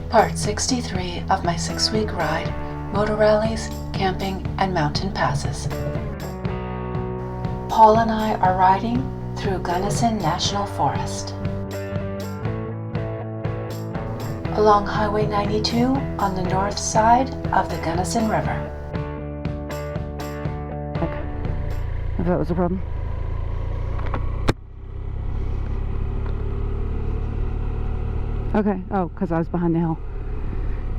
Part 63 of my 6-week ride, Moto Rallies, Camping, and Mountain Passes. Paul and I are riding through Gunnison National Forest. Along Highway 92 on the north side of the Gunnison River. If that was a problem. Okay, oh, because I was behind the hill.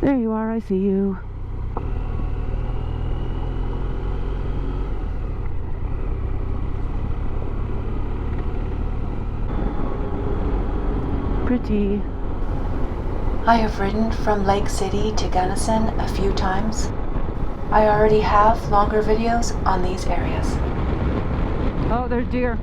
There you are, I see you. Pretty. I have ridden from Lake City to Gunnison a few times. I already have longer videos on these areas. Oh, there's deer.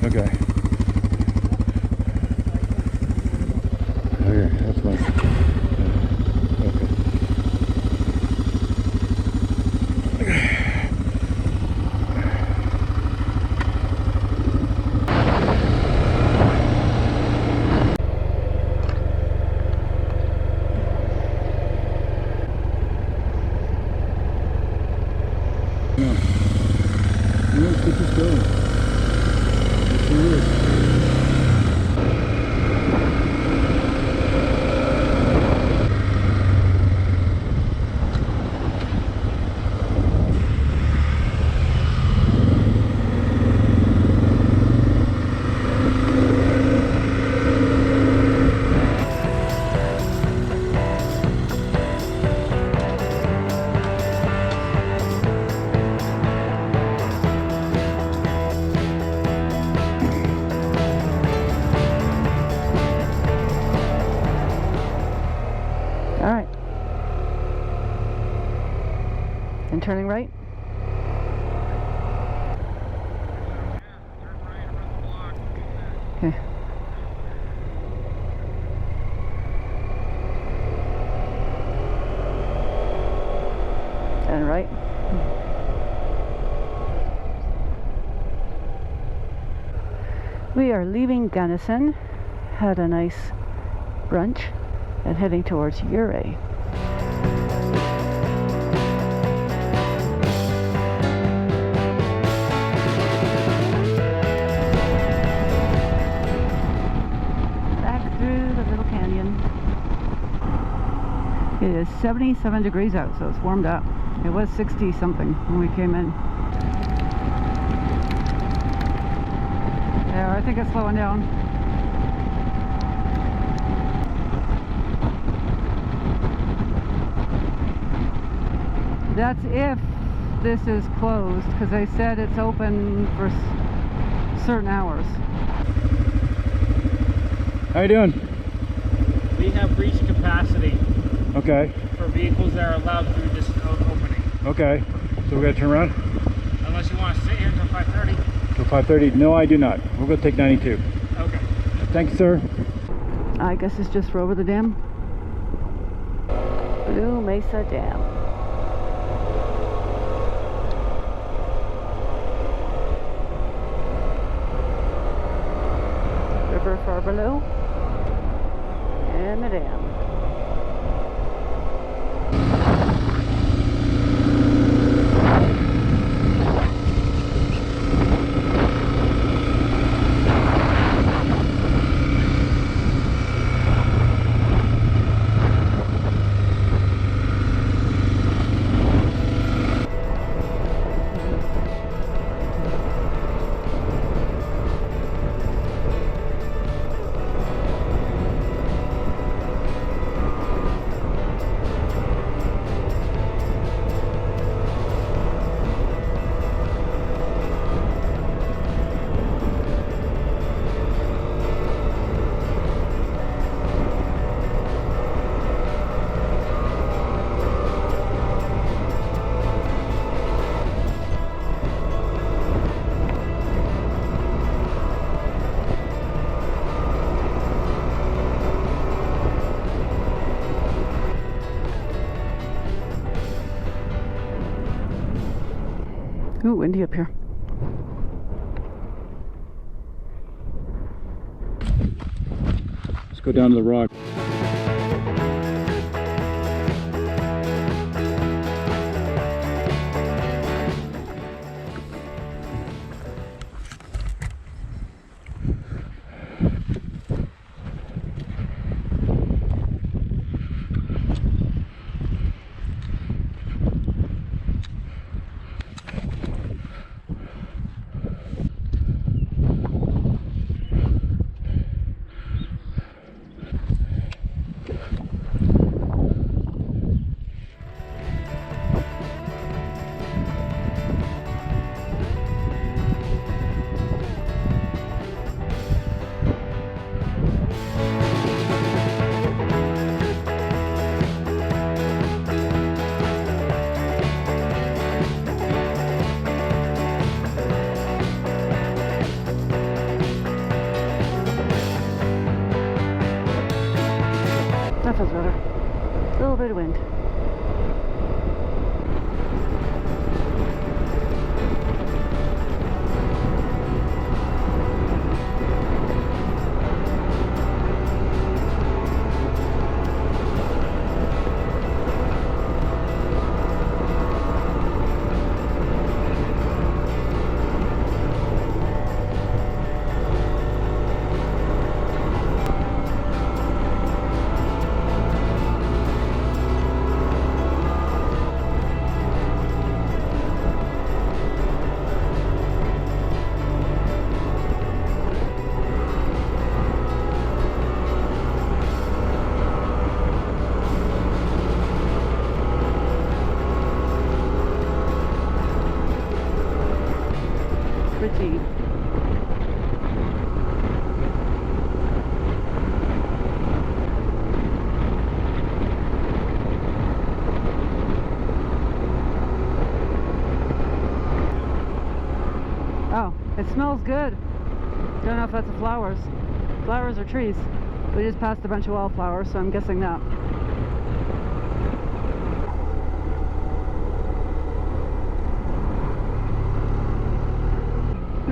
Okay. Okay, that's fine. Let's get this going. Alright. And turning right? Okay. And right? We are leaving Gunnison. Had a nice brunch. And heading towards Uray. Back through the little canyon. It is 77 degrees out, so it's warmed up. It was 60 something when we came in. Yeah, I think it's slowing down. That's if this is closed, because they said it's open for certain hours. How you doing? We have reached capacity. Okay. For vehicles that are allowed through this opening. Okay. So we gotta turn around? Unless you want to sit here until 5:30. Till 5:30? No, I do not. We're gonna take 92. Okay. Thank you, sir. I guess it's just for over the dam. Blue Mesa Dam. River far below, and the dam. Ooh, windy up here. Let's go down to the rock. That feels better. A little bit of wind. Pretty. Oh, it smells good. Don't know if that's the flowers. Flowers or trees. We just passed a bunch of wildflowers, so I'm guessing that.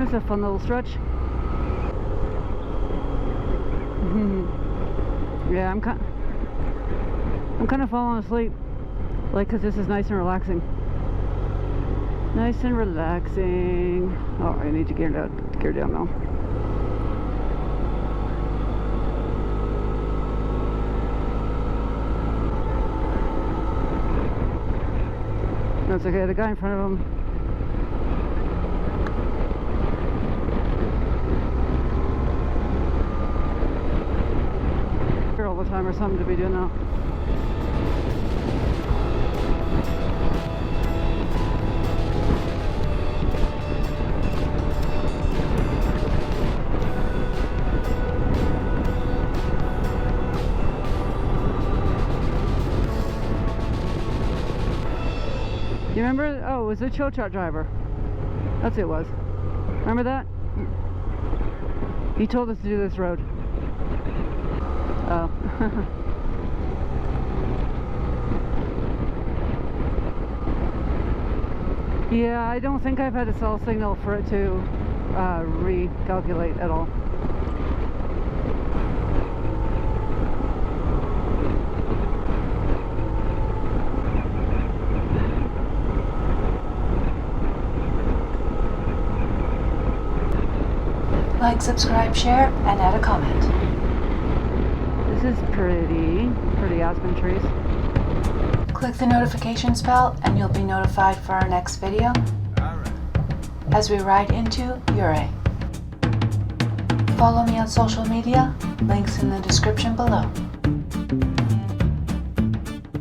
It's a fun little stretch. Yeah, I'm kind of falling asleep, like, because this is nice and relaxing. Nice and relaxing. Oh, I need to gear down now. That's okay. The guy in front of him. All the time or something to be doing that. You remember? Oh, it was the Cho-Chot driver. That's who it was. Remember that? He told us to do this road. Oh. Yeah, I don't think I've had a cell signal for it to recalculate at all. Like, subscribe, share, and add a comment. This is pretty aspen trees. Click the notifications bell and you'll be notified for our next video as we ride into Ouray. Follow me on social media, links in the description below.